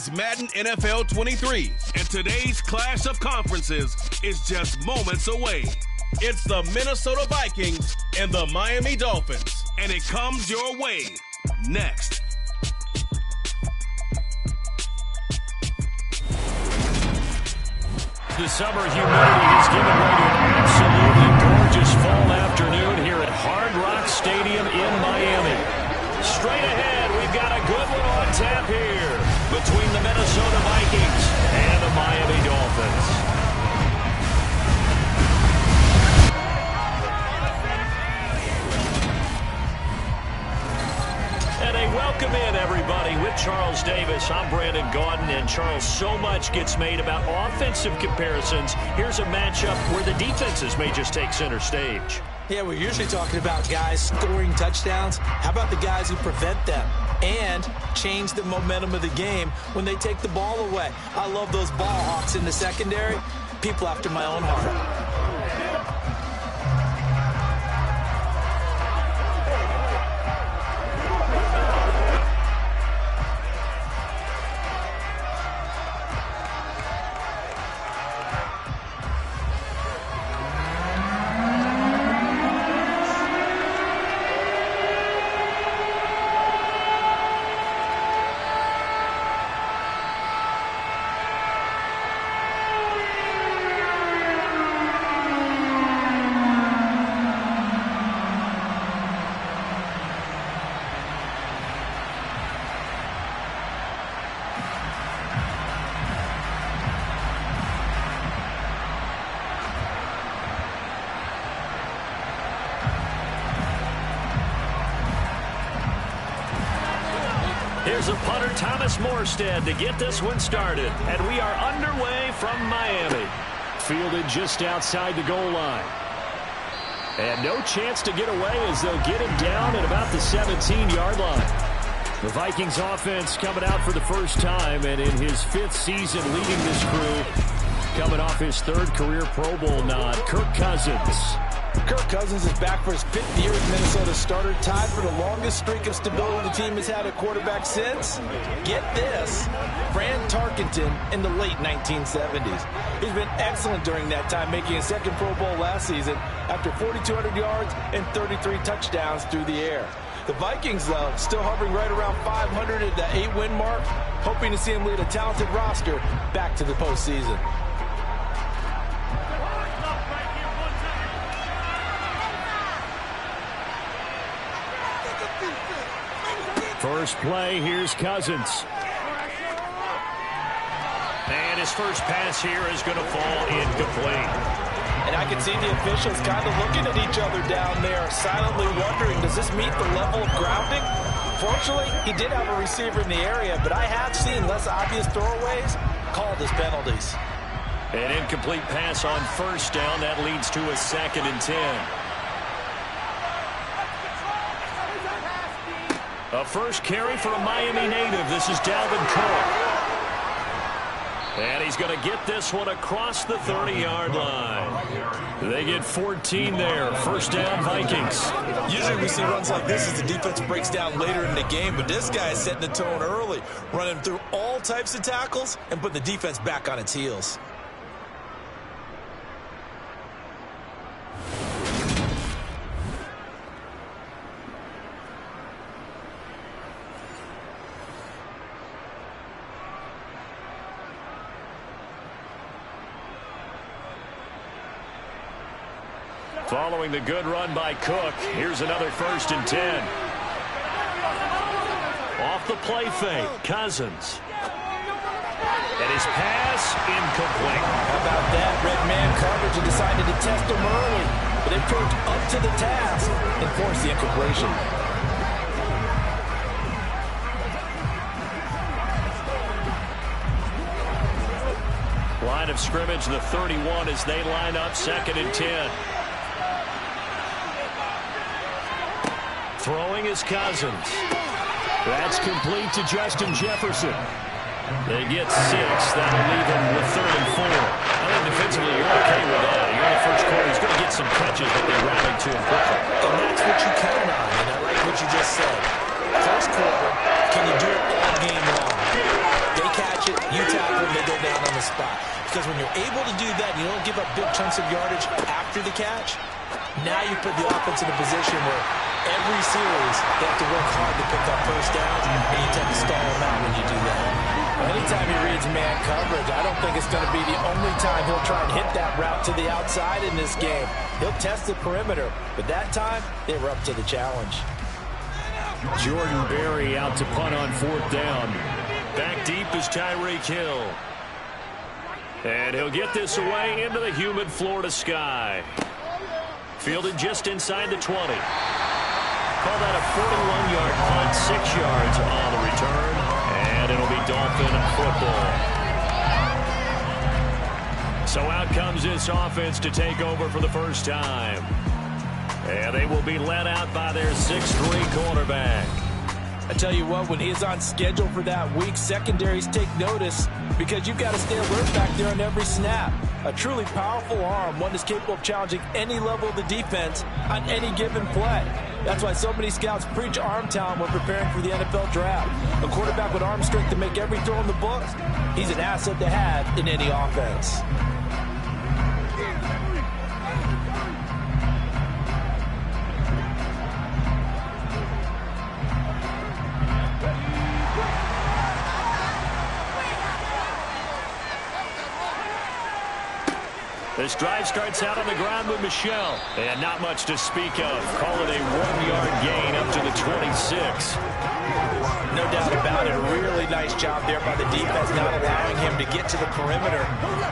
It's Madden NFL 23, and today's clash of conferences is just moments away. It's the Minnesota Vikings and the Miami Dolphins, and it comes your way next. The summer humidity has given way to an absolutely gorgeous fall afternoon here at Hard Rock Stadium in Miami. Straight ahead, we've got a good one on tap here between the Minnesota Vikings and the Miami Dolphins. And a welcome in, everybody, with Charles Davis. I'm Brandon Gaudin, and Charles, so much gets made about offensive comparisons. Here's a matchup where the defenses may just take center stage. Yeah, we're usually talking about guys scoring touchdowns. How about the guys who prevent them and change the momentum of the game when they take the ball away? I love those ball hawks in the secondary. People after my own heart. Here's a punter, Thomas Morstead, to get this one started. And we are underway from Miami. Fielded just outside the goal line. And no chance to get away as they'll get him down at about the 17-yard line. The Vikings offense coming out for the first time, and in his 5th season leading this crew, coming off his 3rd career Pro Bowl nod, Kirk Cousins. Kirk Cousins is back for his 5th year as Minnesota starter, tied for the longest streak of stability the team has had at quarterback since, get this, Fran Tarkenton in the late 1970s. He's been excellent during that time, making his 2nd Pro Bowl last season after 4,200 yards and 33 touchdowns through the air. The Vikings, though, still hovering right around 500 at the 8-win mark, hoping to see him lead a talented roster back to the postseason. First play, here's Cousins. And his first pass here is going to fall incomplete. And I can see the officials kind of looking at each other down there, silently wondering, does this meet the level of grounding? Fortunately, he did have a receiver in the area, but I have seen less obvious throwaways called as penalties. An incomplete pass on first down. That leads to a 2nd and 10. A first carry for a Miami native. This is Dalvin Cook. And he's going to get this one across the 30-yard line. They get 14 there. First down, Vikings. Usually we see runs like this as the defense breaks down later in the game, but this guy is setting the tone early, running through all types of tackles and putting the defense back on its heels. Following the good run by Cook, here's another 1st and 10. Off the play fake, Cousins. And his pass incomplete. How about that? Red man coverage and decided to test him early, but they proved up to the task and forced the incompletion. Line of scrimmage, the 31 as they line up 2nd and 10. Throwing is Cousins. That's complete to Justin Jefferson. They get 6. That'll leave them with 34. I think defensively you're okay with that. You're in the first quarter. He's going to get some catches, but they rally to him quickly. And that's what you count on, and I like what you just said. First quarter, can you do it all game long? They catch the spot. Because when you're able to do that, you don't give up big chunks of yardage after the catch, now you put the offense in a position where every series they have to work hard to pick up first downs, and you tend to stall them out when you do that. Anytime he reads man coverage, I don't think it's going to be the only time he'll try and hit that route to the outside in this game. He'll test the perimeter, but that time, they were up to the challenge. Jordan Berry out to punt on 4th down. Back deep is Tyreek Hill. And he'll get this away into the humid Florida sky. Fielded just inside the 20. Call that a 41-yard punt, 6 yards on the return. And it'll be Dolphin football. So out comes this offense to take over for the first time. And they will be led out by their 6'3" quarterback. I tell you what, when he's on schedule for that week, secondaries take notice because you've got to stay alert back there on every snap. A truly powerful arm, one that's capable of challenging any level of the defense on any given play. That's why so many scouts preach arm talent when preparing for the NFL draft. A quarterback with arm strength to make every throw in the book, he's an asset to have in any offense. This drive starts out on the ground with Michel. And not much to speak of. Call it a 1-yard gain up to the 26. No doubt about it. A really nice job there by the defense, not allowing him to get to the perimeter.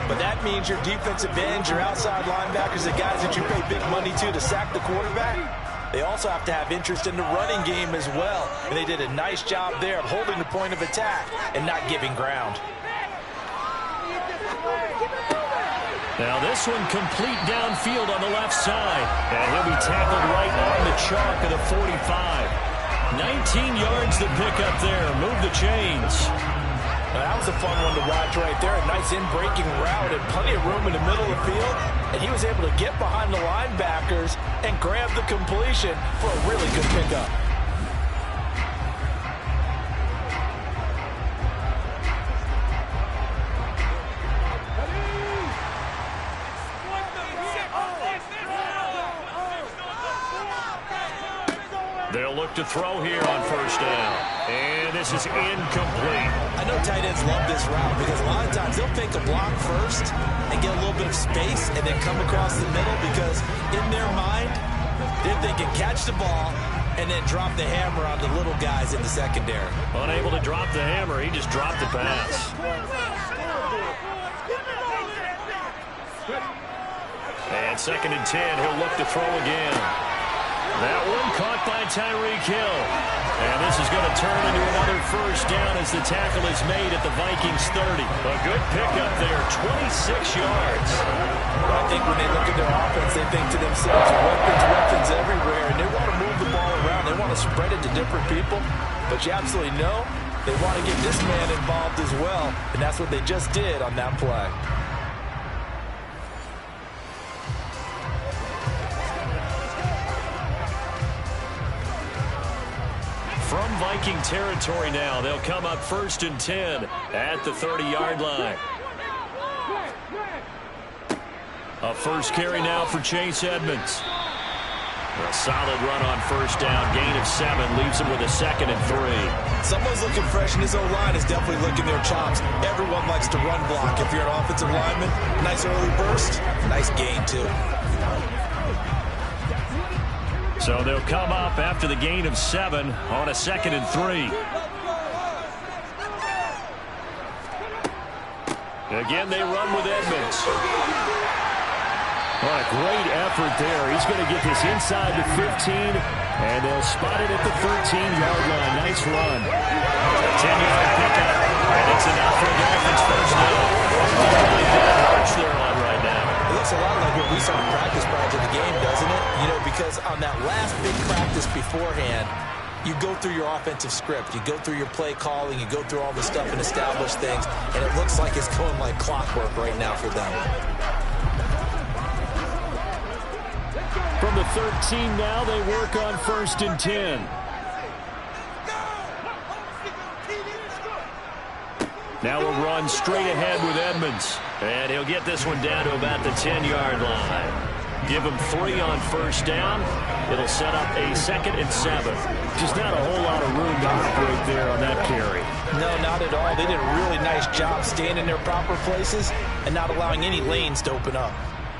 But that means your defensive ends, your outside linebackers, the guys that you pay big money to sack the quarterback, they also have to have interest in the running game as well. And they did a nice job there of holding the point of attack and not giving ground. Now this one complete downfield on the left side. And he'll be tackled right on the chalk of the 45. 19 yards to pick up there. Move the chains. Now, that was a fun one to watch right there. A nice in-breaking route and plenty of room in the middle of the field. And he was able to get behind the linebackers and grab the completion for a really good pickup. They'll look to throw here on first down. And this is incomplete. I know tight ends love this route because a lot of times they'll take a block first and get a little bit of space and then come across the middle because in their mind, they're thinking catch the ball and then drop the hammer on the little guys in the secondary. Unable to drop the hammer, he just dropped the pass. And 2nd and 10, he'll look to throw again. That one caught by Tyreek Hill. And this is going to turn into another first down as the tackle is made at the Vikings 30. A good pickup there, 26 yards. I think when they look at their offense, they think to themselves, weapons everywhere, and they want to move the ball around. They want to spread it to different people. But you absolutely know they want to get this man involved as well, and that's what they just did on that play. From Viking territory now, they'll come up 1st and 10 at the 30-yard line. A first carry now for Chase Edmonds. A solid run on first down, gain of 7, leaves him with a 2nd and 3. Someone's looking fresh, and his O-line is definitely licking their chops. Everyone likes to run block. If you're an offensive lineman, nice early burst, nice gain too. So they'll come up after the gain of 7 on a 2nd and 3. Again, they run with Edmonds. What a great effort there. He's going to get this inside the 15, and they'll spot it at the 13-yard line. Nice run. 10-yard pickup, and it's enough for the Dolphins first down. Really bad march they're on right now. It looks a lot like what we saw in practice prior to the game, doesn't it? You know, because on that last big practice beforehand, you go through your offensive script. You go through your play calling. You go through all the stuff and establish things. And it looks like it's going like clockwork right now for them. From the 13 now, they work on 1st and 10. Now we'll run straight ahead with Edmonds. And he'll get this one down to about the 10-yard line. Give him 3 on first down. It'll set up a 2nd and 7. Just not a whole lot of room to operate there on that carry. No, not at all. They did a really nice job staying in their proper places and not allowing any lanes to open up.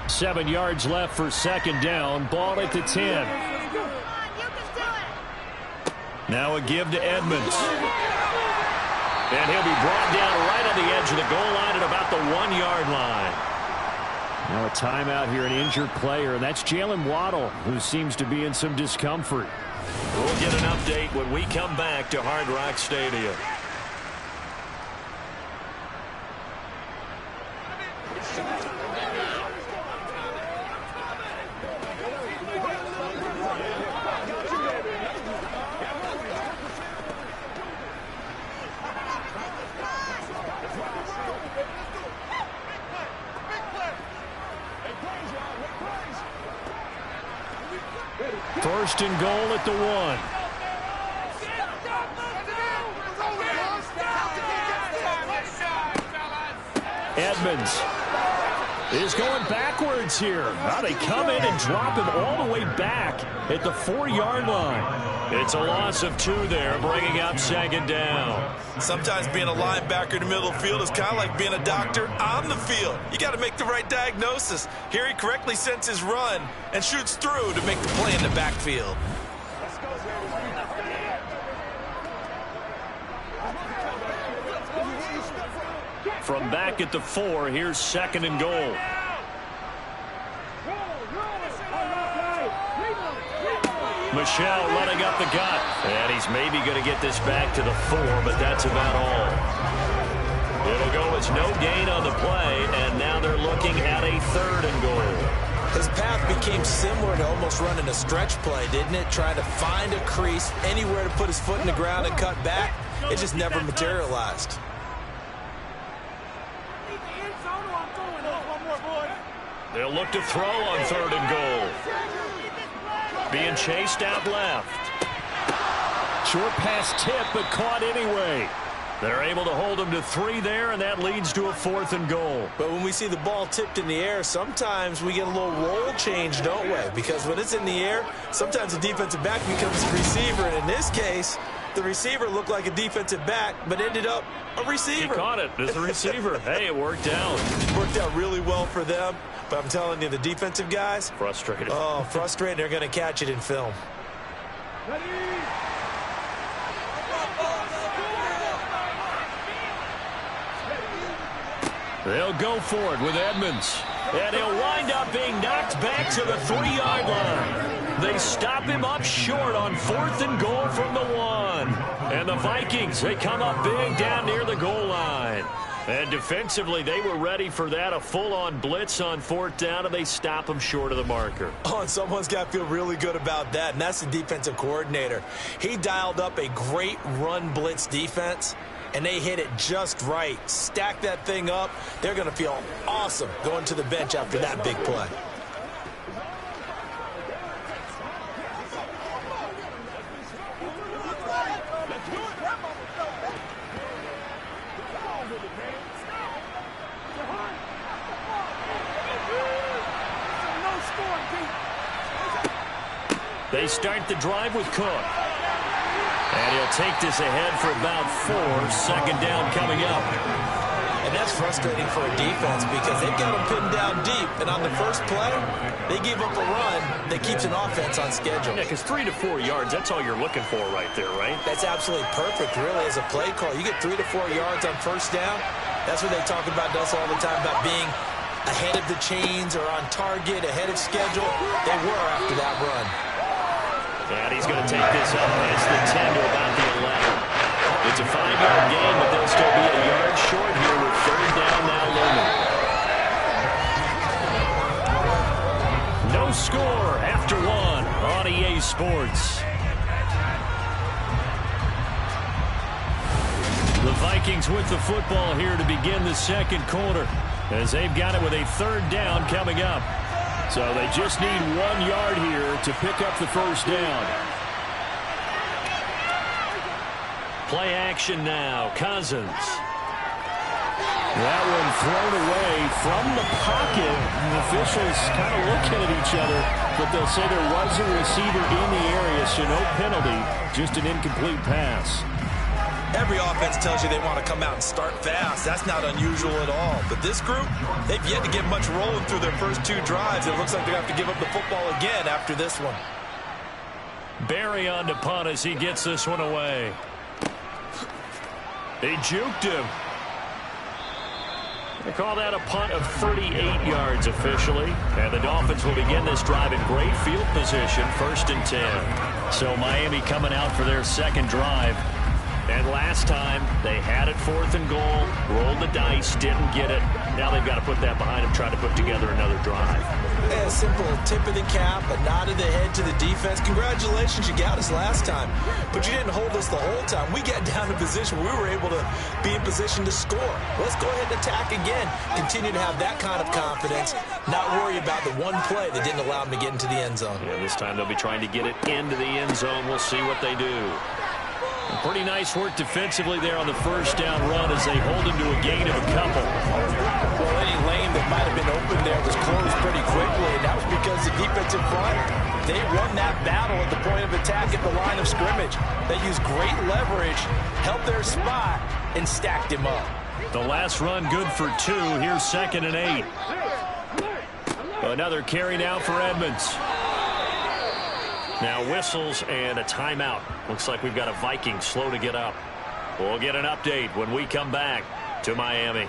7 yards left for 2nd down. Ball at the 10. Now a give to Edmonds. And he'll be brought down right on the edge of the goal line at about the 1-yard line. Now a timeout here, an injured player, and that's Jalen Waddle, who seems to be in some discomfort. We'll get an update when we come back to Hard Rock Stadium. First and goal at the 1. Edmonds is going backwards here. Now they come in and drop him all the way back at the 4-yard line. It's a loss of 2 there, bringing up 2nd down. Sometimes being a linebacker in the middle of the field is kind of like being a doctor on the field. You got to make the right diagnosis. Here he correctly sends his run and shoots through to make the play in the backfield. From back at the 4, here's 2nd and goal. Michelle running up the gut. And he's maybe going to get this back to the 4, but that's about all. It'll go as no gain on the play, and now they're looking at a 3rd and goal. His path became similar to almost running a stretch play, didn't it? Trying to find a crease, anywhere to put his foot in the ground and cut back. It just never materialized. They'll look to throw on 3rd and goal. Being chased out left. Short pass tip, but caught anyway. They're able to hold him to 3 there, and that leads to a 4th and goal. But when we see the ball tipped in the air, sometimes we get a little roll change, don't we? Because when it's in the air, sometimes the defensive back becomes a receiver. And in this case, the receiver looked like a defensive back, but ended up a receiver. He caught it as a receiver. Hey, it worked out. It worked out really well for them. But I'm telling you, the defensive guys, frustrated. Oh, frustrated. They're going to catch it in film. They'll go for it with Edmonds. And he'll wind up being knocked back to the 3-yard line. They stop him up short on 4th and goal from the 1. And the Vikings, they come up big down near the goal line. And defensively, they were ready for that, a full-on blitz on 4th down, and they stop him short of the marker. Oh, and someone's got to feel really good about that, and that's the defensive coordinator. He dialed up a great run blitz defense, and they hit it just right. Stack that thing up. They're going to feel awesome going to the bench after that big play. They start the drive with Cook. And he'll take this ahead for about 4. 2nd down coming up. And that's frustrating for a defense because they've got them pinned down deep. And on the first play, they give up a run that keeps an offense on schedule. Yeah, because 3 to 4 yards, that's all you're looking for right there, right? That's absolutely perfect, really, as a play call. You get 3 to 4 yards on first down. That's what they talk about us all the time, about being ahead of the chains or on target, ahead of schedule. They were after that run. And he's going to take this up past the 10 to about the 11. It's a 5-yard gain, but they'll still be a yard short here with 3rd down now looming. No score after 1 on EA Sports. The Vikings with the football here to begin the 2nd quarter, as they've got it with a 3rd down coming up. So they just need 1 yard here to pick up the 1st down. Play action now. Cousins. That one thrown away from the pocket. The officials kind of looking at each other, but they'll say there was a receiver in the area, so no penalty, just an incomplete pass. Every offense tells you they want to come out and start fast. That's not unusual at all. But this group, they've yet to get much rolling through their first 2 drives. It looks like they're going to have to give up the football again after this one. Barry on to punt as he gets this one away. They juked him. They call that a punt of 38 yards officially. And the Dolphins will begin this drive in great field position, 1st and 10. So Miami coming out for their second drive. And last time, they had it 4th and goal, rolled the dice, didn't get it. Now they've got to put that behind them, try to put together another drive. A simple tip of the cap, a nod of the head to the defense. Congratulations, you got us last time. But you didn't hold us the whole time. We got down in position. We were able to be in position to score. Let's go ahead and attack again. Continue to have that kind of confidence. Not worry about the one play that didn't allow them to get into the end zone. Yeah, this time they'll be trying to get it into the end zone. We'll see what they do. Pretty nice work defensively there on the first down run as they hold him to a gain of a couple. Well, any lane that might have been open there was closed pretty quickly, and that was because the defensive front, they won that battle at the point of attack at the line of scrimmage. They used great leverage, held their spot, and stacked him up. The last run good for 2. Here's 2nd and 8. Another carry now for Edmonds. Now whistles and a timeout. Looks like we've got a Viking slow to get up. We'll get an update when we come back to Miami.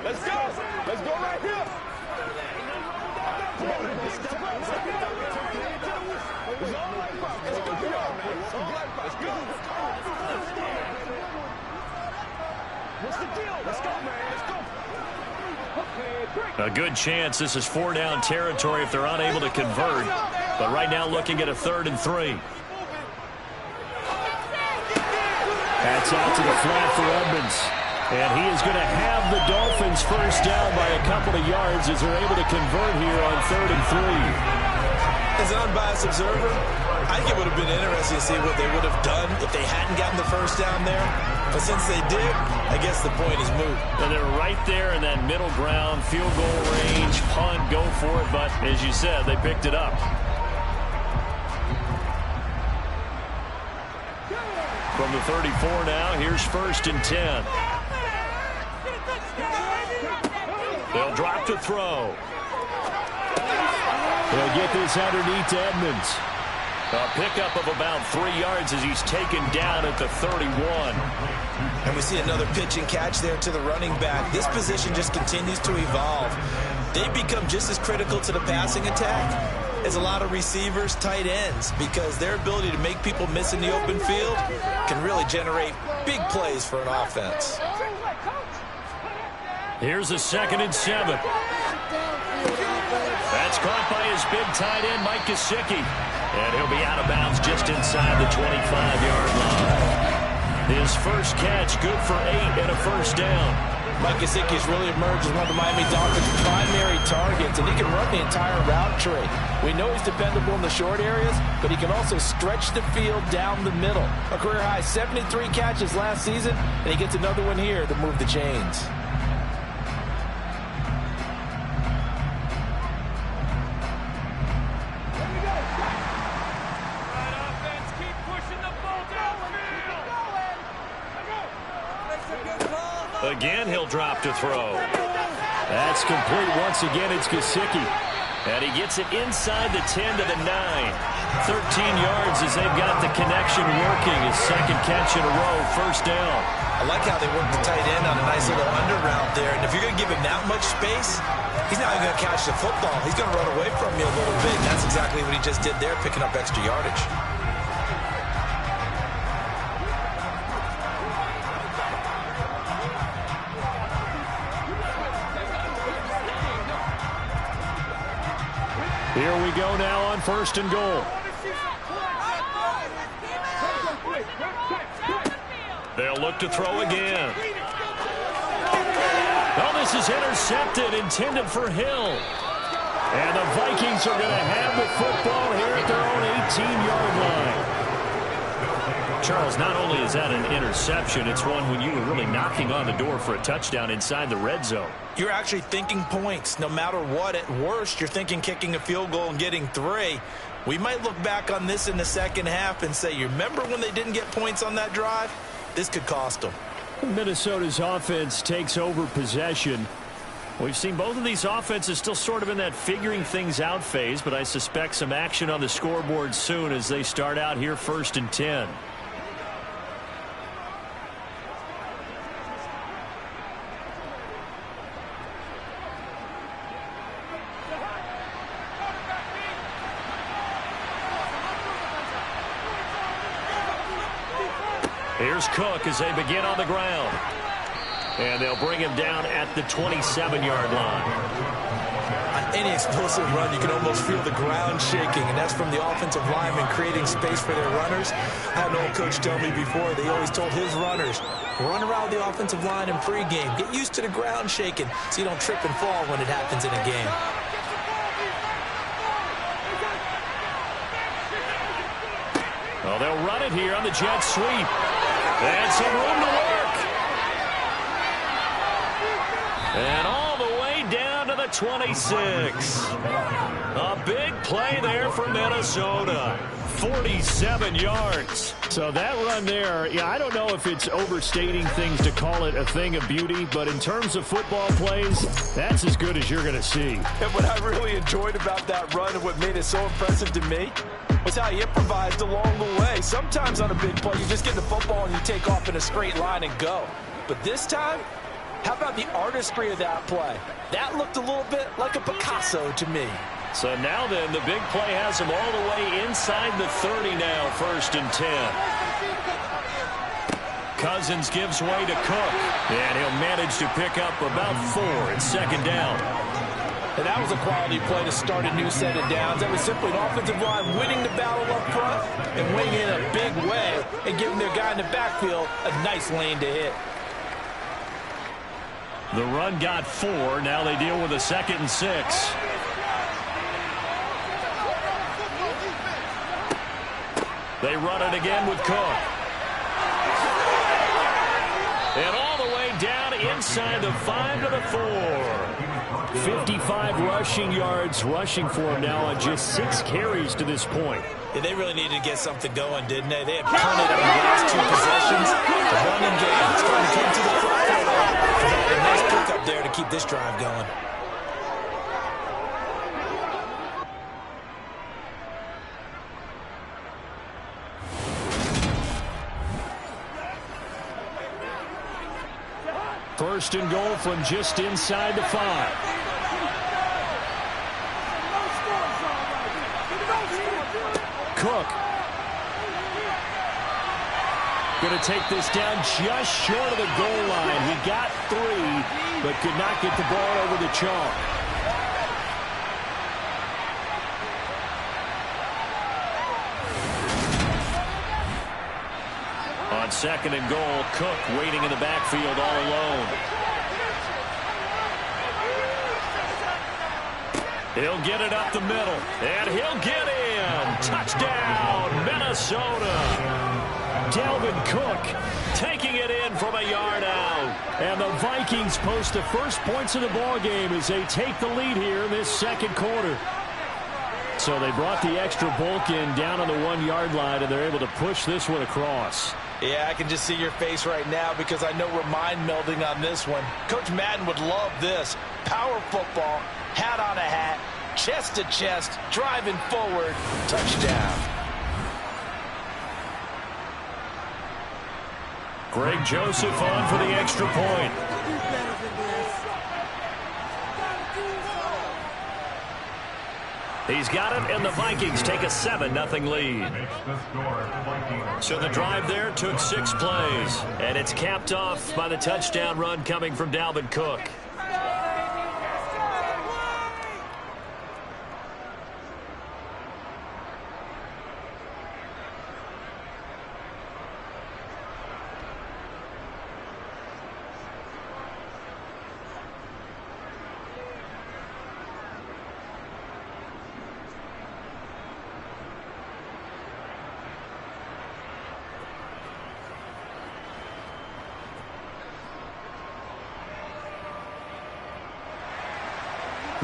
Let's go. Let's go right here. A good chance this is 4 down territory if they're unable to convert. But right now looking at a 3rd and 3. That's out to the flat for Edmonds. And he is going to have the Dolphins first down by a couple of yards as they're able to convert here on 3rd and 3. As an unbiased observer, I think it would have been interesting to see what they would have done if they hadn't gotten the first down there. But since they did, I guess the point is moot. And they're right there in that middle ground, field goal range, punt, go for it. But as you said, they picked it up. From the 34 now, here's 1st and 10. They'll drop to throw. They'll get this underneath to Edmonds. A pickup of about 3 yards as he's taken down at the 31. And we see another pitch and catch there to the running back. This position just continues to evolve. They become just as critical to the passing attack as a lot of receivers, tight ends, because their ability to make people miss in the open field can really generate big plays for an offense. Here's a 2nd and 7. That's caught by his big tight end, Mike Gesicki. And he'll be out of bounds just inside the 25-yard line. His first catch, good for 8 and a first down. Mike Gesicki has really emerged as one of the Miami Dolphins' primary targets, and he can run the entire route tree. We know he's dependable in the short areas, but he can also stretch the field down the middle. A career-high 73 catches last season, and he gets another one here to move the chains. Again, he'll drop to throw. That's complete once again. It's Gesicki. And he gets it inside the 10 to the 9. 13 yards as they've got the connection working. His 2nd catch in a row, first down. I like how they work the tight end on a nice little under route there. And if you're going to give him that much space, he's not even going to catch the football. He's going to run away from you a little bit. And that's exactly what he just did there, picking up extra yardage. Here we go now on 1st and goal. They'll look to throw again. Oh, this is intercepted, intended for Hill. And the Vikings are going to have the football here at their own 18-yard line. Charles, not only is that an interception, it's one when you were really knocking on the door for a touchdown inside the red zone. You're actually thinking points. No matter what, at worst, you're thinking kicking a field goal and getting 3. We might look back on this in the second half and say, you remember when they didn't get points on that drive? This could cost them. Minnesota's offense takes over possession. We've seen both of these offenses still sort of in that figuring things out phase, but I suspect some action on the scoreboard soon as they start out here 1st and 10. Here's Cook as they begin on the ground. And they'll bring him down at the 27-yard line. On any explosive run, you can almost feel the ground shaking, and that's from the offensive linemen creating space for their runners. I had an old coach tell me before, they always told his runners, run around the offensive line in pregame. Get used to the ground shaking so you don't trip and fall when it happens in a game. Well, they'll run it here on the jet sweep. And some room to work. And all the way down to the 26. A big play there for Minnesota. 47 yards. So that run there, yeah, I don't know if it's overstating things to call it a thing of beauty, but in terms of football plays, that's as good as you're going to see. And what I really enjoyed about that run and what made it so impressive to me was how he improvised along the way. Sometimes on a big play, you just get the football and you take off in a straight line and go. But this time, how about the artistry of that play? That looked a little bit like a Picasso to me. So now then, the big play has him all the way inside the 30 now, 1st and 10. Cousins gives way to Cook, and he'll manage to pick up about 4 at 2nd down. And that was a quality play to start a new set of downs. That was simply an offensive line winning the battle up front and winning in a big way and giving their guy in the backfield a nice lane to hit. The run got 4. Now they deal with a 2nd and 6. They run it again with Cook. And all the way down inside the 5 to the 4. 55 rushing yards rushing for him now on just 6 carries to this point. Yeah, they really needed to get something going, didn't they? They had punted on the last 2 possessions. The running game is going to come to the front. Provided a nice pickup there to keep this drive going. First and goal from just inside the 5. Cook. Going to take this down just short of the goal line. He got 3, but could not get the ball over the chalk. On 2nd and goal, Cook waiting in the backfield all alone. He'll get it up the middle, and he'll get in. Touchdown, Minnesota. Dalvin Cook taking it in from a yard out. And the Vikings post the first points of the ballgame as they take the lead here in this 2nd quarter. So they brought the extra bulk in down on the 1-yard line, and they're able to push this one across. Yeah, I can just see your face right now because I know we're mind-melding on this one. Coach Madden would love this. Power football, hat on a hat, chest to chest, driving forward, touchdown. Greg Joseph on for the extra point. He's got it, and the Vikings take a 7-0 lead. So the drive there took 6 plays, and it's capped off by the touchdown run coming from Dalvin Cook.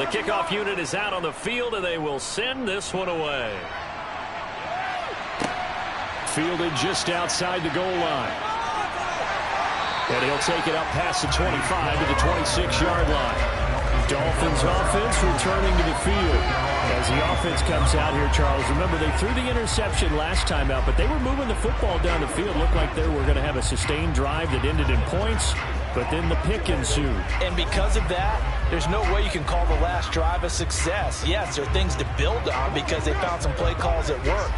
The kickoff unit is out on the field, and they will send this one away. Fielded just outside the goal line. And he'll take it up past the 25 to the 26-yard line. Dolphins offense returning to the field. As the offense comes out here, Charles, remember they threw the interception last time out, but they were moving the football down the field. Looked like they were going to have a sustained drive that ended in points, but then the pick ensued. And because of that, there's no way you can call the last drive a success. Yes, there are things to build on because they found some play calls that work.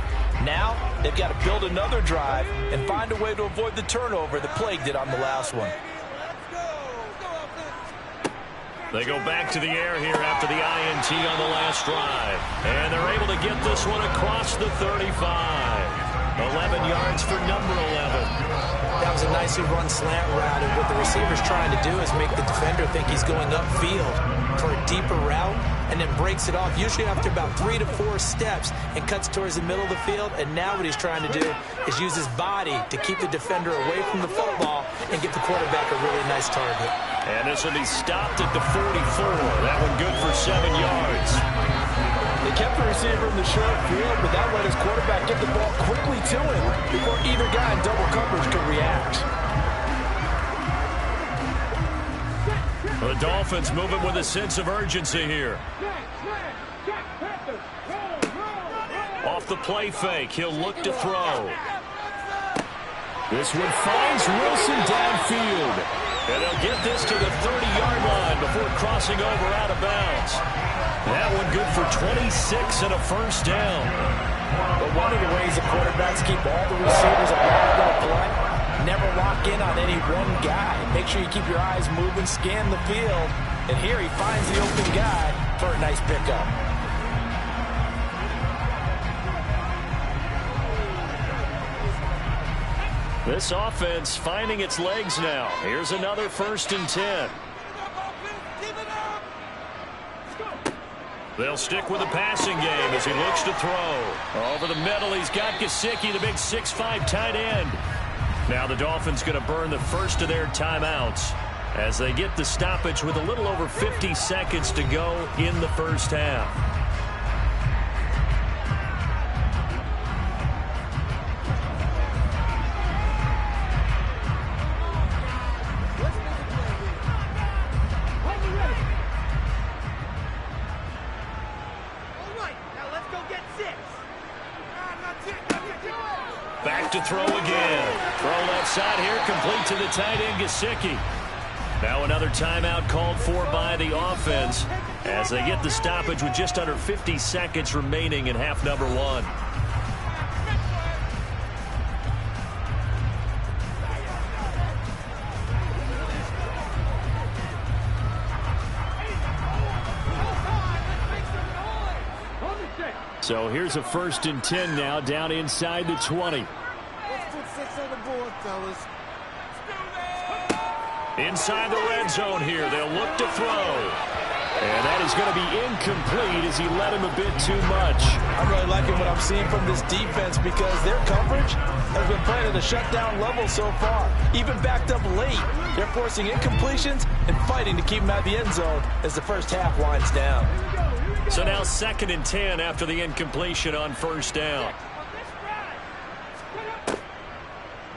Now, they've got to build another drive and find a way to avoid the turnover that plagued it on the last one. They go back to the air here after the INT on the last drive. And they're able to get this one across the 35. 11 yards for number 11. That was a nicely run slant route, and what the receiver's trying to do is make the defender think he's going upfield for a deeper route, and then breaks it off, usually after about 3 to 4 steps, and cuts towards the middle of the field. And now what he's trying to do is use his body to keep the defender away from the football and get the quarterback a really nice target. And this will be stopped at the 44. That one good for 7 yards. They kept the receiver in the short field, but that let his quarterback get the ball quickly to him before either guy in double coverage could react. The Dolphins moving with a sense of urgency here. Off the play fake, he'll look to throw. This one finds Wilson downfield. And they'll get this to the 30-yard line before crossing over out of bounds. That one good for 26 and a first down. But one of the ways the quarterbacks keep all the receivers available to play, never lock in on any one guy. Make sure you keep your eyes moving, scan the field. And here he finds the open guy for a nice pickup. This offense finding its legs now. Here's another 1st and 10. They'll stick with the passing game as he looks to throw. Over the middle, he's got Gesicki, the big 6'5" tight end. Now the Dolphins going to burn the first of their timeouts as they get the stoppage with a little over 50 seconds to go in the first half. Back to throw again. Throw left side here, complete to the tight end, Gesicki. Now another timeout called for by the offense as they get the stoppage with just under 50 seconds remaining in half number 1. So here's a 1st and 10 now down inside the 20. Let's put 6 on the board, fellas. Inside the red zone here. They'll look to throw. And that is going to be incomplete as he led him a bit too much. I'm really liking what I'm seeing from this defense because their coverage has been playing at a shutdown level so far. Even backed up late, they're forcing incompletions and fighting to keep them out of the end zone as the first half winds down. So now 2nd and 10 after the incompletion on 1st down.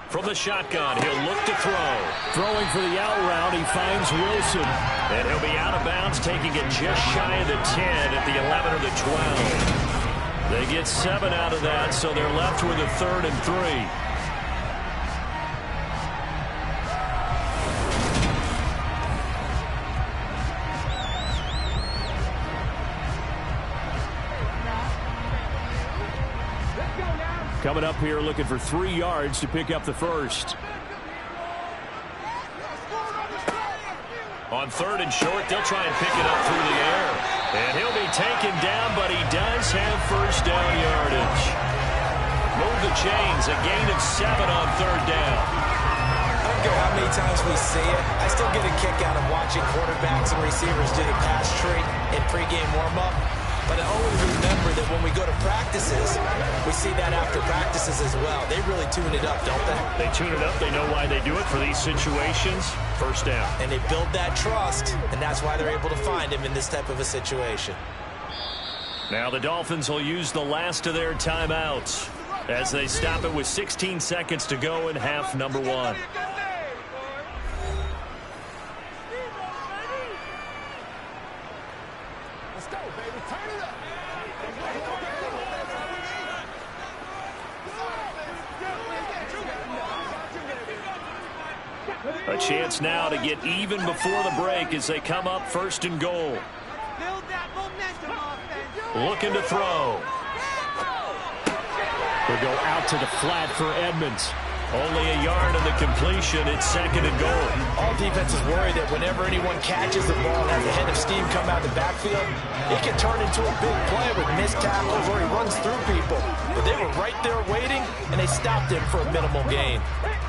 From the shotgun, he'll look to throw. Throwing for the out route, he finds Wilson. And he'll be out of bounds, taking it just shy of the 10 at the 11 or the 12. They get 7 out of that, so they're left with a 3rd and 3. Coming up here looking for 3 yards to pick up the first. On 3rd and short, they'll try and pick it up through the air. And he'll be taken down, but he does have first down yardage. Move the chains, a gain of 7 on 3rd down. I don't care how many times we see it, I still get a kick out of watching quarterbacks and receivers do the pass tree in pregame warm-up. But I always remember that when we go to practices, we see that after practices as well. They really tune it up, don't they? They tune it up. They know why they do it for these situations. First down. And they build that trust, and that's why they're able to find him in this type of a situation. Now the Dolphins will use the last of their timeouts as they stop it with 16 seconds to go in half number 1. Let's go, baby. Turn it up. A chance now to get even before the break as they come up 1st and goal. Build that momentum, offense. Looking to throw. They'll go out to the flat for Edmonds. Only a yard on the completion. It's 2nd and goal. All defenses worry that whenever anyone catches the ball and has a head of steam come out of the backfield, it can turn into a big play with missed tackles or he runs through people. But they were right there waiting, and they stopped him for a minimal gain.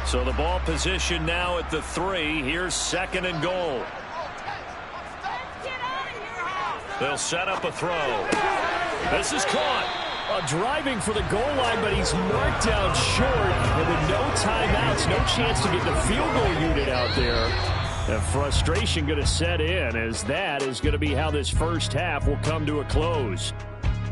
So the ball position now at the 3. Here's 2nd and goal. They'll set up a throw. This is caught. Driving for the goal line, but he's marked down short. And with no timeouts, no chance to get the field goal unit out there. And frustration going to set in, as that is going to be how this first half will come to a close.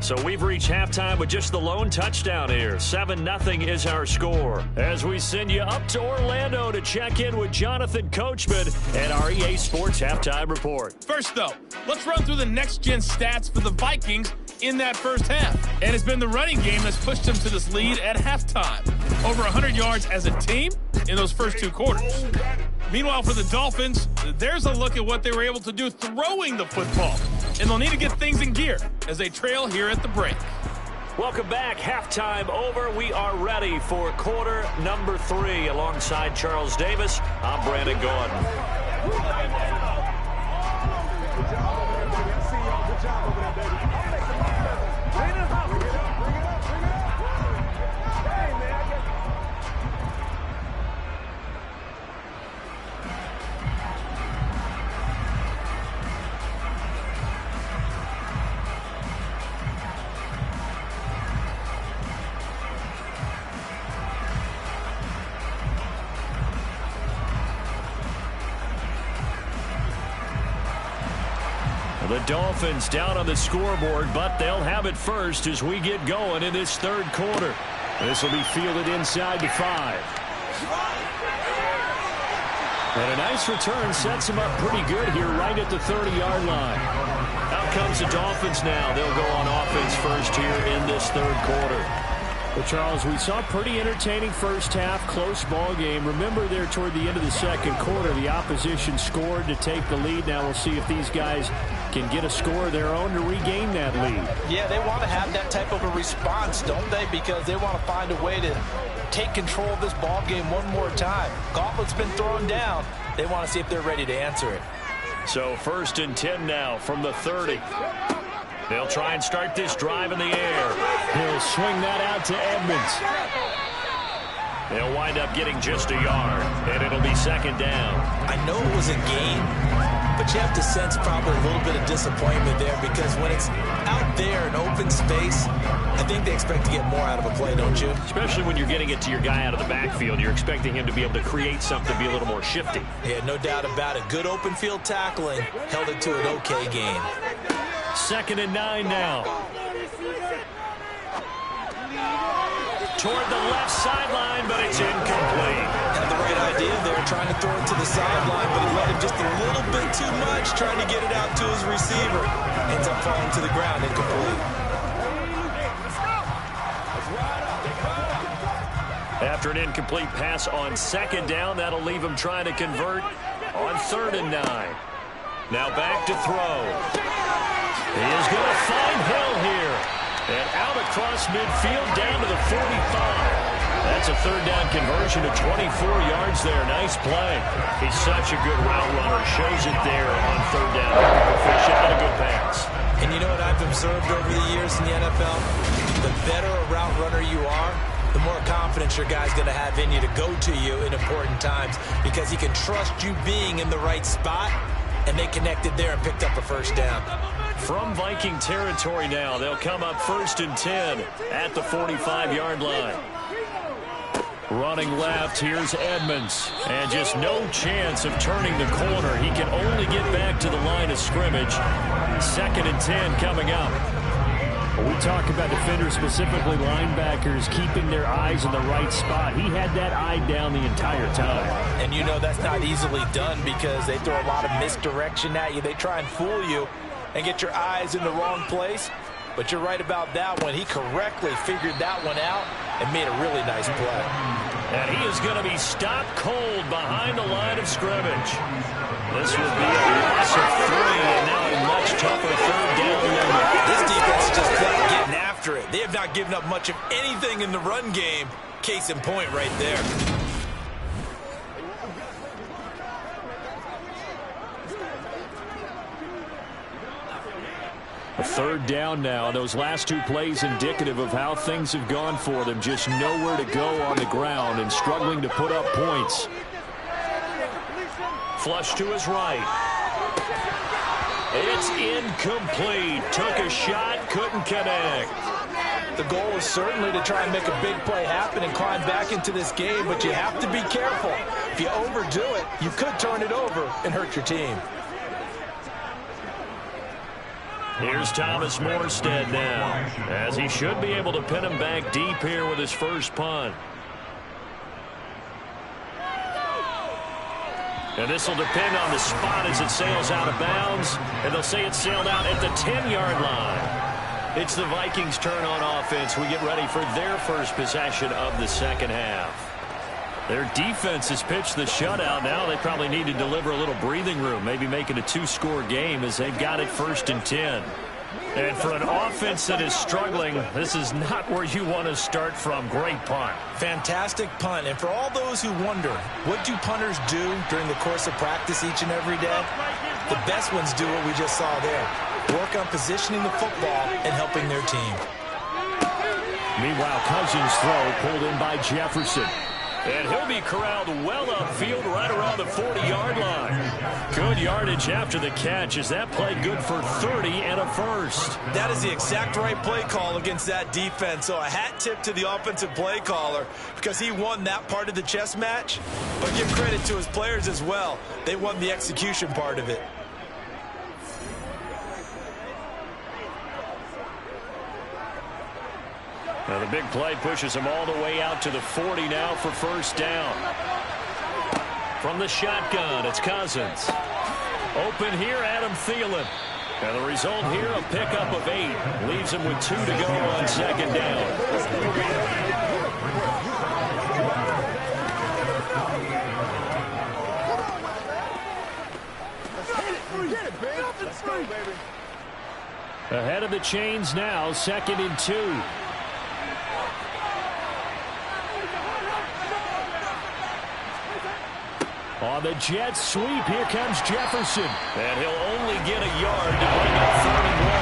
So we've reached halftime with just the lone touchdown here. 7-0 is our score. As we send you up to Orlando to check in with Jonathan Coachman and our EA Sports Halftime Report. First, though, let's run through the next-gen stats for the Vikings in that first half. And it's been the running game that's pushed them to this lead at halftime. Over 100 yards as a team in those first 2 quarters. Meanwhile, for the Dolphins, there's a look at what they were able to do throwing the football. And they'll need to get things in gear as they trail here at the break. Welcome back. Halftime over. We are ready for quarter number 3. Alongside Charles Davis, I'm Brandon Gordon. The Dolphins down on the scoreboard, but they'll have it first as we get going in this 3rd quarter. This will be fielded inside the 5. And a nice return sets him up pretty good here right at the 30-yard line. Out comes the Dolphins now. They'll go on offense first here in this 3rd quarter. Well, Charles, we saw a pretty entertaining first half, close ball game. Remember there toward the end of the 2nd quarter, the opposition scored to take the lead. Now we'll see if these guys can get a score of their own to regain that lead. Yeah, they want to have that type of a response, don't they? Because they want to find a way to take control of this ball game one more time. Gauntlet's been thrown down. They want to see if they're ready to answer it. So 1st and 10 now from the 30. They'll try and start this drive in the air. He'll swing that out to Edmonds. They'll wind up getting just a yard, and it'll be 2nd down. I know it was a gain, but you have to sense probably a little bit of disappointment there because when it's out there in open space, I think they expect to get more out of a play, don't you? Especially when you're getting it to your guy out of the backfield. You're expecting him to be able to create something, be a little more shifty. Yeah, no doubt about it. Good open field tackling held it to an okay gain. 2nd and 9 now. Toward the left sideline, but it's incomplete. Had the right idea there, trying to throw it to the sideline, but he let him just a little bit too much, trying to get it out to his receiver. Ends up falling to the ground, incomplete. After an incomplete pass on 2nd down, that'll leave him trying to convert on 3rd and 9. Now back to throw. He is going to find Hill here. And out across midfield down to the 45. That's a 3rd down conversion of 24 yards there. Nice play. He's such a good route runner. Shows it there on 3rd down. Proficient and a good pass. And you know what I've observed over the years in the NFL? The better a route runner you are, the more confidence your guy's going to have in you to go to you in important times because he can trust you being in the right spot, and they connected there and picked up a 1st down. From Viking territory now, they'll come up 1st and 10 at the 45-yard line. Running left, here's Edmonds. And just no chance of turning the corner. He can only get back to the line of scrimmage. 2nd and 10 coming up. We talk about defenders, specifically linebackers, keeping their eyes in the right spot. He had that eye down the entire time. And you know that's not easily done because they throw a lot of misdirection at you. They try and fool you and get your eyes in the wrong place. But you're right about that one. He correctly figured that one out and made a really nice play. And he is going to be stopped cold behind the line of scrimmage. This would be a loss of 3, and now a much tougher 3rd down limit. This defense is just getting after it. They have not given up much of anything in the run game. Case in point right there. A 3rd down now. Those last 2 plays indicative of how things have gone for them. Just nowhere to go on the ground and struggling to put up points. Flush to his right. It's incomplete. Took a shot, couldn't connect. The goal is certainly to try and make a big play happen and climb back into this game, but you have to be careful. If you overdo it, you could turn it over and hurt your team. Here's Thomas Morstead now, as he should be able to pin him back deep here with his first punt. And this will depend on the spot as it sails out of bounds, and they'll say it sailed out at the 10-yard line. It's the Vikings' turn on offense. We get ready for their first possession of the second half. Their defense has pitched the shutout. Now they probably need to deliver a little breathing room, maybe make it a 2-score game as they've got it 1st and 10. And for an offense that is struggling, this is not where you want to start from. Great punt. Fantastic punt. And for all those who wonder, what do punters do during the course of practice each and every day? The best ones do what we just saw there. Work on positioning the football and helping their team. Meanwhile, Cousins' throw pulled in by Jefferson. And he'll be corralled well upfield right around the 40-yard line. Good yardage after the catch as that played good for 30 and a first. That is the exact right play call against that defense. So a hat tip to the offensive play caller because he won that part of the chess match. But give credit to his players as well. They won the execution part of it. Now the big play pushes him all the way out to the 40 now for first down. From the shotgun, it's Cousins. Open here, Adam Thielen. And the result here, a pickup of 8. Leaves him with 2 to go on second down. Ahead of the chains now, 2nd and 2. On the jet sweep, here comes Jefferson. And he'll only get a yard to bring up 3rd and 1.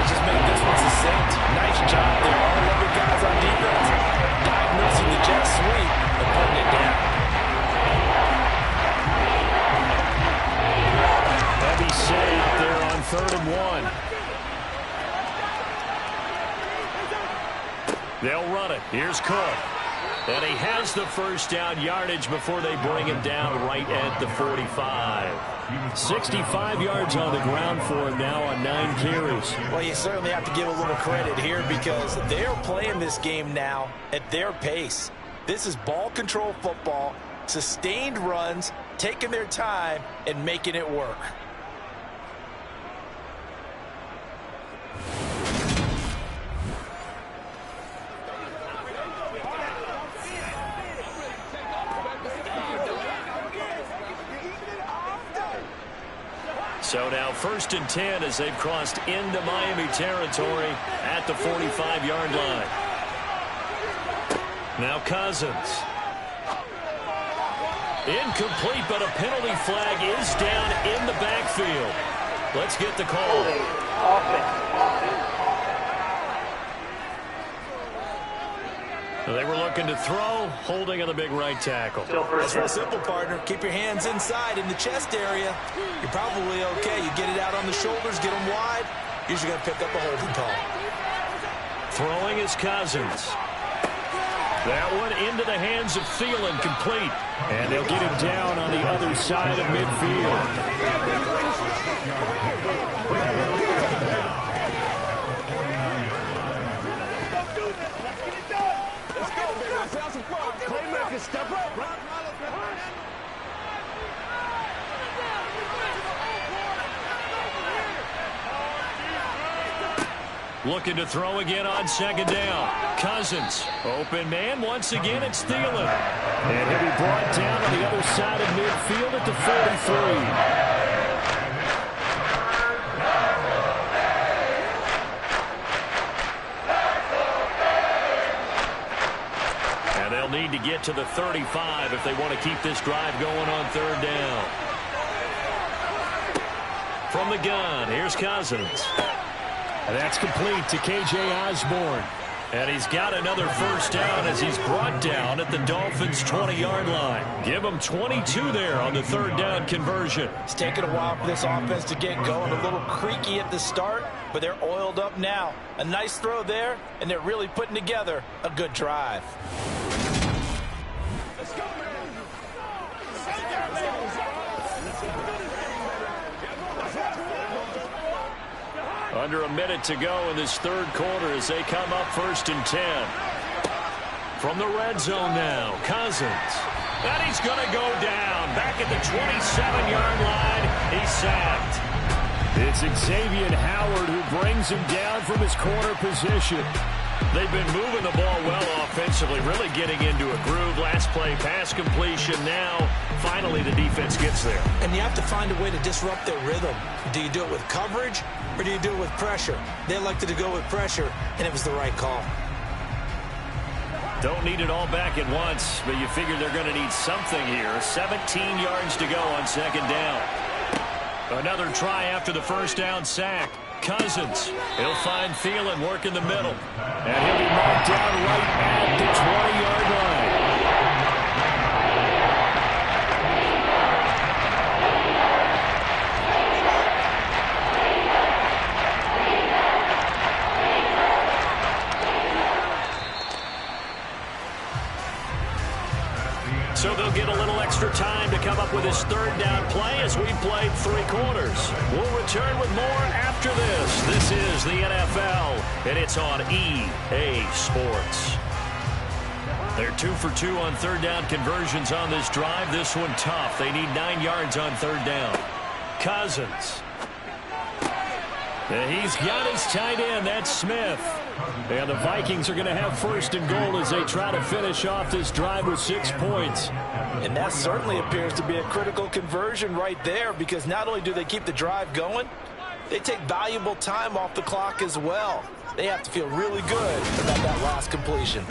Let's just make this one succinct. Nice job there. All 11 guys on defense diagnosing the jet sweep and putting it down. Heavy set out there on 3rd and 1. They'll run it. Here's Cook. And he has the first down yardage before they bring him down right at the 45. 65 yards on the ground for him now on 9 carries. Well, you certainly have to give a little credit here because they're playing this game now at their pace. This is ball control football, sustained runs, taking their time, and making it work. So now 1st and 10 as they've crossed into Miami territory at the 45-yard line. Now Cousins. Incomplete, but a penalty flag is down in the backfield. Let's get the call. They were looking to throw, holding on the big right tackle. It's real simple, partner. Keep your hands inside in the chest area. You're probably okay. You get it out on the shoulders, get them wide. Usually going to pick up a holding call. Throwing is Cousins. That one into the hands of Thielen, complete. And they'll get him down on the other side of midfield. Step up. Looking to throw again on second down. Cousins, open man. Once again, it's Thielen. And he'll be brought down on the other side of midfield at the 43. Need to get to the 35 if they want to keep this drive going on third down. From the gun, here's Cousins. And that's complete to K.J. Osborne. And he's got another first down as he's brought down at the Dolphins' 20-yard line. Give him 22 there on the third down conversion. It's taken a while for this offense to get going. A little creaky at the start, but they're oiled up now. A nice throw there, and they're really putting together a good drive. Under a minute to go in this third quarter as they come up 1st and 10. From the red zone now, Cousins. And he's going to go down. Back at the 27-yard line, he's sacked. It's Xavier Howard who brings him down from his corner position. They've been moving the ball well offensively, really getting into a groove. Last play, pass completion. Now, finally, the defense gets there. And you have to find a way to disrupt their rhythm. Do you do it with coverage, or do you do it with pressure? They elected to go with pressure, and it was the right call. Don't need it all back at once, but you figure they're going to need something here. 17 yards to go on second down. Another try after the first down sack. Cousins, he'll find Thielen working the middle. And he'll be marked down right at the 20-yard line. So they'll get a little extra time to come up with his third down play as we played 3 quarters. We'll return with more after this. This is the NFL, and it's on EA Sports. They're 2 for 2 on third down conversions on this drive. This one tough. They need 9 yards on third down. Cousins. And he's got his tight end. That's Smith. And the Vikings are going to have 1st and goal as they try to finish off this drive with 6 points. And that certainly appears to be a critical conversion right there, because not only do they keep the drive going, they take valuable time off the clock as well. They have to feel really good about that last completion.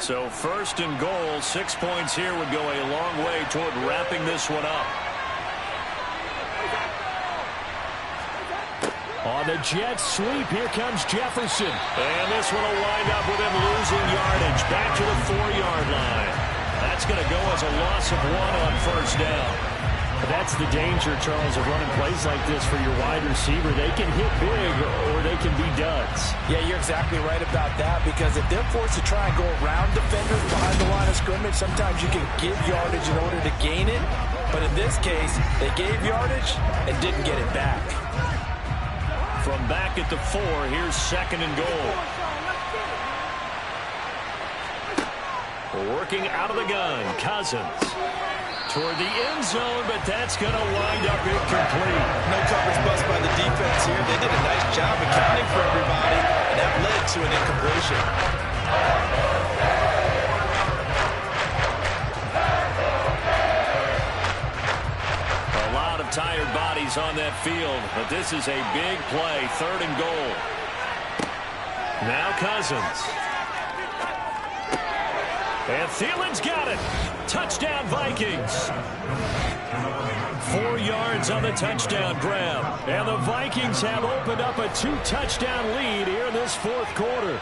So 1st and goal, 6 points here would go a long way toward wrapping this one up. On the jet sweep, here comes Jefferson. And this one will wind up with him losing yardage back to the 4-yard line. That's going to go as a loss of 1 on 1st down. That's the danger, Charles, of running plays like this for your wide receiver. They can hit big or they can be duds. Yeah, you're exactly right about that, because if they're forced to try and go around defenders behind the line of scrimmage, sometimes you can give yardage in order to gain it. But in this case, they gave yardage and didn't get it back. From back at the 4, here's 2nd and goal. Working out of the gun, Cousins. Toward the end zone, but that's going to wind up incomplete. No coverage bust by the defense here. They did a nice job accounting for everybody, and that led to an incompletion. A lot of tired bodies on that field, but this is a big play, 3rd and goal. Now Cousins. And Thielen's got it. Touchdown, Vikings. 4 yards on the touchdown grab. And the Vikings have opened up a 2-touchdown lead here in this fourth quarter.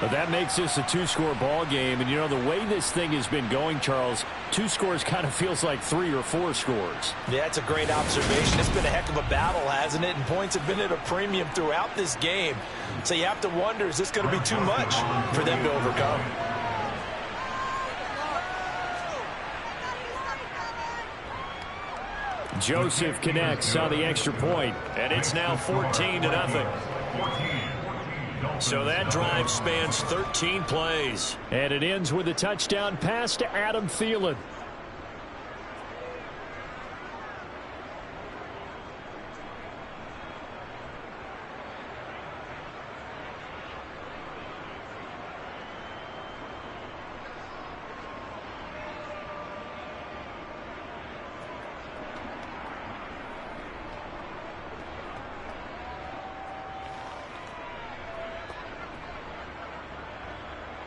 But that makes this a 2-score ball game. And, you know, the way this thing has been going, Charles, 2 scores kind of feels like 3 or 4 scores. Yeah, that's a great observation. It's been a heck of a battle, hasn't it? And points have been at a premium throughout this game. So you have to wonder, is this going to be too much for them to overcome? Joseph connects on the extra point, and it's now 14-0. So that drive spans 13 plays. And it ends with a touchdown pass to Adam Thielen.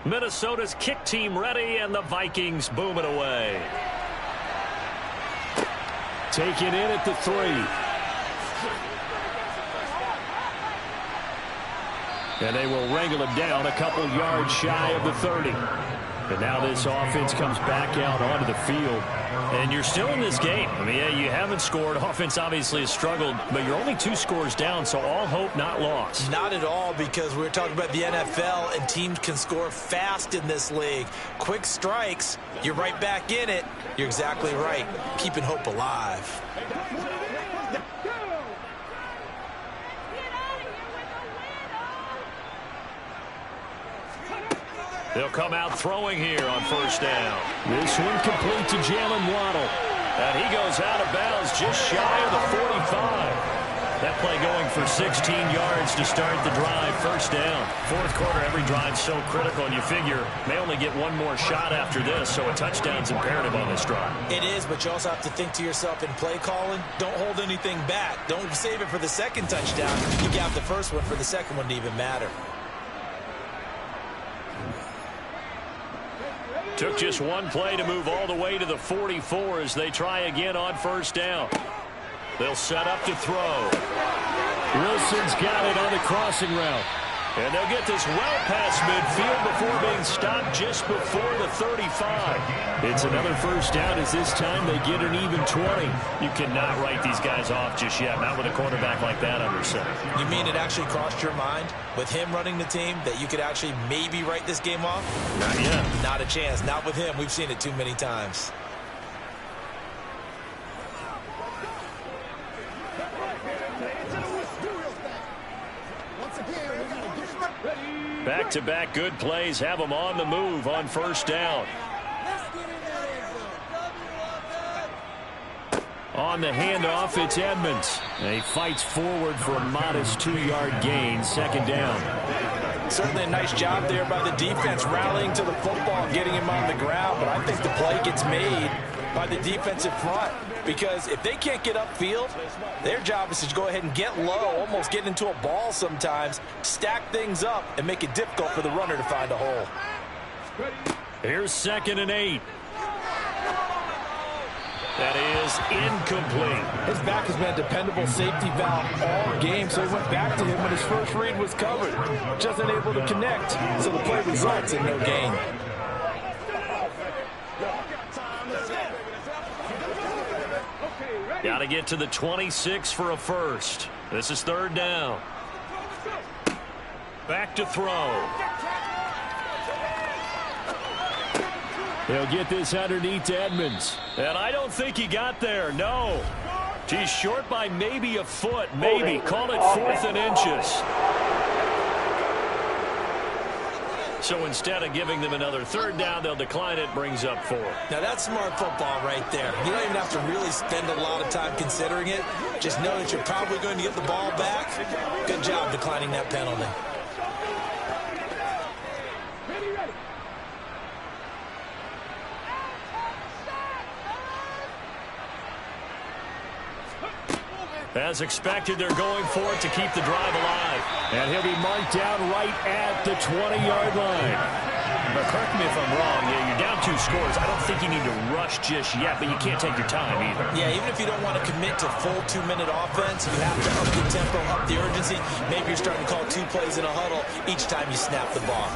Minnesota's kick team ready, and the Vikings boom it away. Taken in at the 3. And they will wrangle him down a couple yards shy of the 30. And now this offense comes back out onto the field. And you're still in this game. I mean, yeah, you haven't scored. Offense obviously has struggled, but you're only 2 scores down, so all hope not lost. Not at all, because we're talking about the NFL, and teams can score fast in this league. Quick strikes, you're right back in it. You're exactly right. Keeping hope alive. They'll come out throwing here on first down. This one complete to Jalen Waddle. And he goes out of bounds just shy of the 45. That play going for 16 yards to start the drive. First down. Fourth quarter, every drive so critical, and you figure may only get one more shot after this, so a touchdown's imperative on this drive. It is, but you also have to think to yourself in play calling, don't hold anything back. Don't save it for the second touchdown. You got the first one for the second one to even matter. Took just one play to move all the way to the 44 as they try again on first down. They'll set up to throw. Wilson's got it on the crossing route. And they'll get this well past midfield before being stopped just before the 35. It's another first down as this time they get an even 20. You cannot write these guys off just yet, not with a quarterback like that under center. You mean it actually crossed your mind with him running the team that you could actually maybe write this game off? Not yet. Not a chance. Not with him. We've seen it too many times. Back-to-back good plays have them on the move on first down. On the handoff, it's Edmonds. And he fights forward for a modest 2-yard gain, second down. Certainly a nice job there by the defense rallying to the football and getting him on the ground, but I think the play gets made by the defensive front, because if they can't get upfield, their job is to go ahead and get low, almost get into a ball sometimes, stack things up, and make it difficult for the runner to find a hole. Here's 2nd and 8. That is incomplete. His back has been a dependable safety valve all game, so he went back to him when his first read was covered. Just unable to connect, so the play results in no gain. Got to get to the 26 for a first. This is third down. Back to throw. They'll get this underneath to Edmonds. And I don't think he got there, no. He's short by maybe a foot, maybe. Call it 4th and inches. So instead of giving them another third down, they'll decline it, brings up 4. Now that's smart football right there. You don't even have to really spend a lot of time considering it. Just know that you're probably going to get the ball back. Good job declining that penalty. As expected, they're going for it to keep the drive alive. And he'll be marked down right at the 20-yard line. But correct me if I'm wrong. Yeah, you're down 2 scores. I don't think you need to rush just yet, but you can't take your time either. Yeah, even if you don't want to commit to full 2-minute offense, you have to up the tempo, up the urgency. Maybe you're starting to call 2 plays in a huddle each time you snap the ball.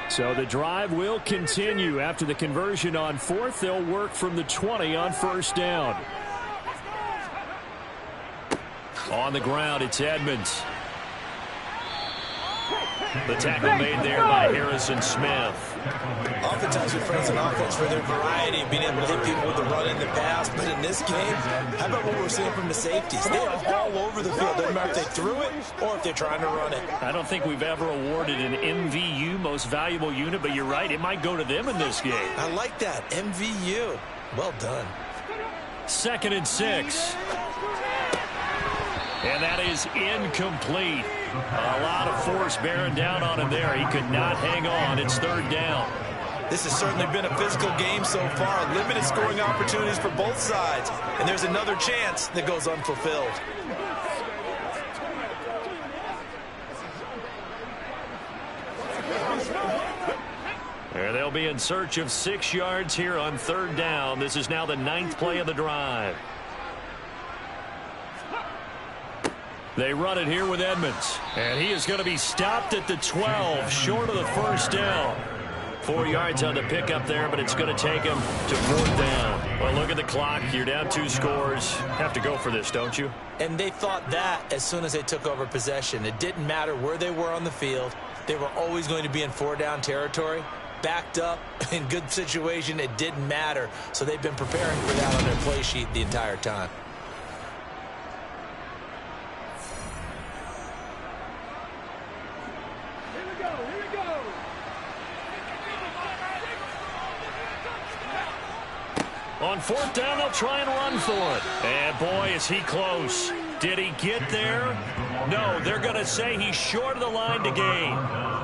So the drive will continue. After the conversion on 4th, they'll work from the 20 on 1st down. On the ground, it's Edmonds. The tackle made there by Harrison Smith. Oftentimes we praise an offense for their variety of being able to hit people with the run in the pass, but in this game, how about what we're seeing from the safeties? They are all over the field. Doesn't matter if they threw it or if they're trying to run it. I don't think we've ever awarded an MVU, most valuable unit, but you're right, it might go to them in this game. I like that, MVU. Well done. 2nd and 6. And that is incomplete. A lot of force bearing down on him there. He could not hang on. It's 3rd down. This has certainly been a physical game so far. Limited scoring opportunities for both sides. And there's another chance that goes unfulfilled. And they'll be in search of 6 yards here on 3rd down. This is now the 9th play of the drive. They run it here with Edmonds. And he is going to be stopped at the 12, short of the 1st down. 4 yards on the pickup there, but it's going to take him to 4th down. Well, look at the clock. You're down 2 scores. Have to go for this, don't you? And they thought that as soon as they took over possession. It didn't matter where they were on the field. They were always going to be in 4-down territory. Backed up, in good situation, it didn't matter. So they've been preparing for that on their play sheet the entire time. On 4th down, they'll try and run for it. And boy, is he close. Did he get there? No, they're going to say he's short of the line to gain.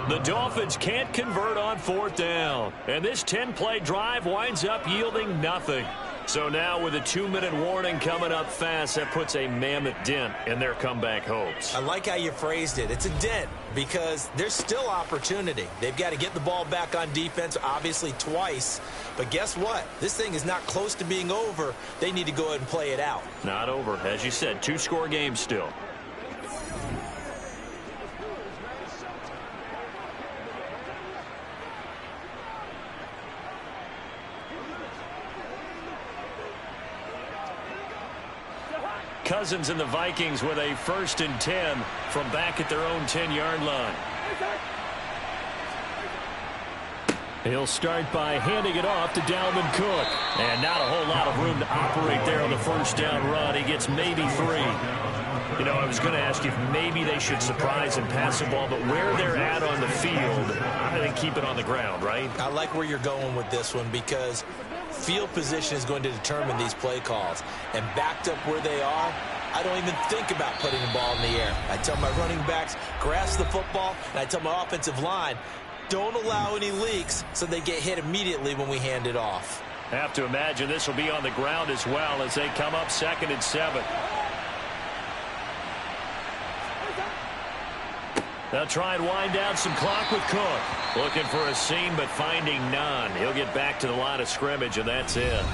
The Dolphins can't convert on 4th down. And this 10-play drive winds up yielding nothing. So now with a 2-minute warning coming up fast, that puts a mammoth dent in their comeback hopes. I like how you phrased it. It's a dent because there's still opportunity. They've got to get the ball back on defense, obviously twice. But guess what? This thing is not close to being over. They need to go ahead and play it out. Not over. As you said, 2-score game still. Cousins and the Vikings with a 1st and 10 from back at their own 10-yard line. He'll start by handing it off to Dalvin Cook. And not a whole lot of room to operate there on the 1st down run. He gets maybe 3. You know, I was going to ask you if maybe they should surprise and pass the ball, but where they're at on the field, I think keep it on the ground, right? I like where you're going with this one because field position is going to determine these play calls. And backed up where they are, I don't even think about putting the ball in the air. I tell my running backs, grasp the football, and I tell my offensive line, don't allow any leaks so they get hit immediately when we hand it off. Have to imagine this will be on the ground as well as they come up 2nd and 7. They'll try and wind down some clock with Cook. Looking for a seam, but finding none. He'll get back to the line of scrimmage, and that's it.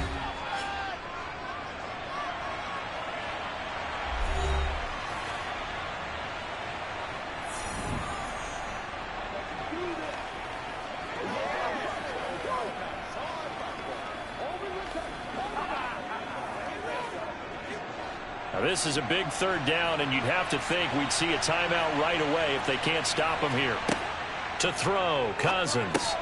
Now this is a big 3rd down, and you'd have to think we'd see a timeout right away if they can't stop him here. To throw, Cousins.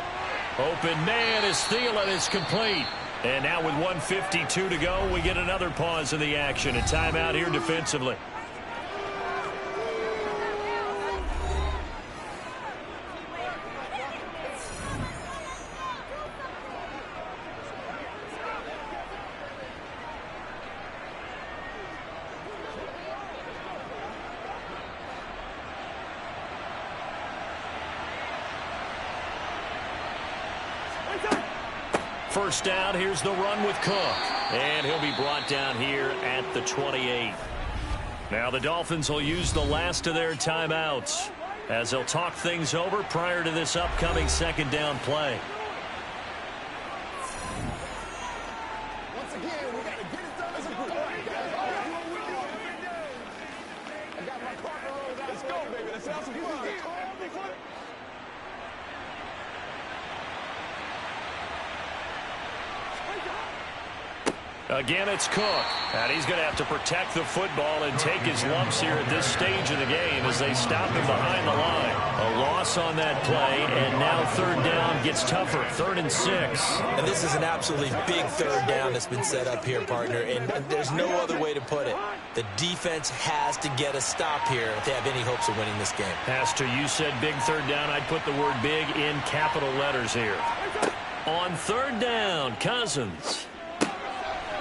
Open man is Thielen. It's complete. And now with 1:52 to go, we get another pause in the action. A timeout here defensively. First down, here's the run with Cook. And he'll be brought down here at the 28. Now the Dolphins will use the last of their timeouts as they'll talk things over prior to this upcoming second down play. Once again, we got to get it done as a group. I got my partner rolled out. Let's go, baby. Let's have some fun. Again, it's Cook. And he's going to have to protect the football and take his lumps here at this stage of the game as they stop him behind the line. A loss on that play, and now third down gets tougher. 3rd and 6. And this is an absolutely big third down that's been set up here, partner, and there's no other way to put it. The defense has to get a stop here if they have any hopes of winning this game. Pastor, you said big third down. I'd put the word big in capital letters here. On third down, Cousins.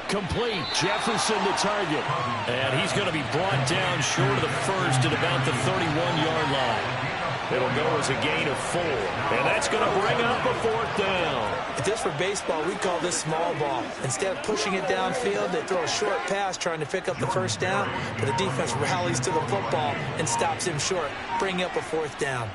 Complete. Jefferson the target. And he's going to be brought down short of the first at about the 31-yard line. It'll go as a gain of 4. And that's going to bring up a 4th down. If this were baseball, we call this small ball. Instead of pushing it downfield, they throw a short pass trying to pick up the first down, but the defense rallies to the football and stops him short, bringing up a 4th down.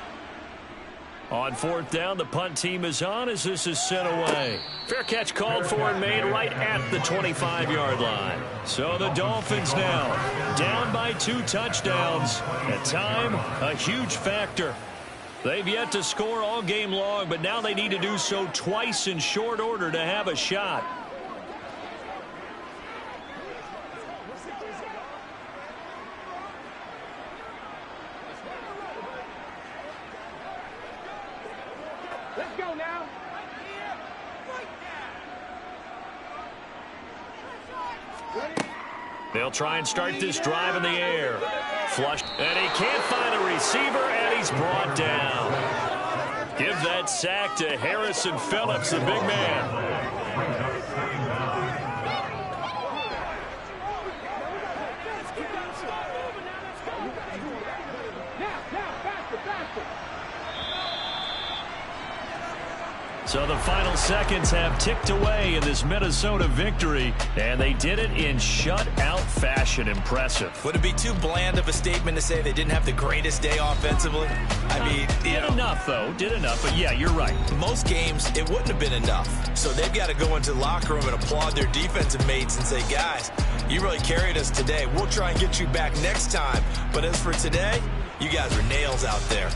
On 4th down, the punt team is on as this is sent away. Fair catch called for and made right at the 25-yard line. So the Dolphins now down by 2 touchdowns. At time, a huge factor. They've yet to score all game long, but now they need to do so twice in short order to have a shot. Let's go now. They'll try and start this drive in the air. Flushed, and he can't find a receiver, and he's brought down. Give that sack to Harrison Phillips, the big man. So the final seconds have ticked away in this Minnesota victory, and they did it in shutout fashion. Impressive. Would it be too bland of a statement to say they didn't have the greatest day offensively? I mean, did enough, though. Did enough, but yeah, you're right. Most games, it wouldn't have been enough. So they've got to go into the locker room and applaud their defensive mates and say, guys, you really carried us today. We'll try and get you back next time. But as for today, you guys are nails out there.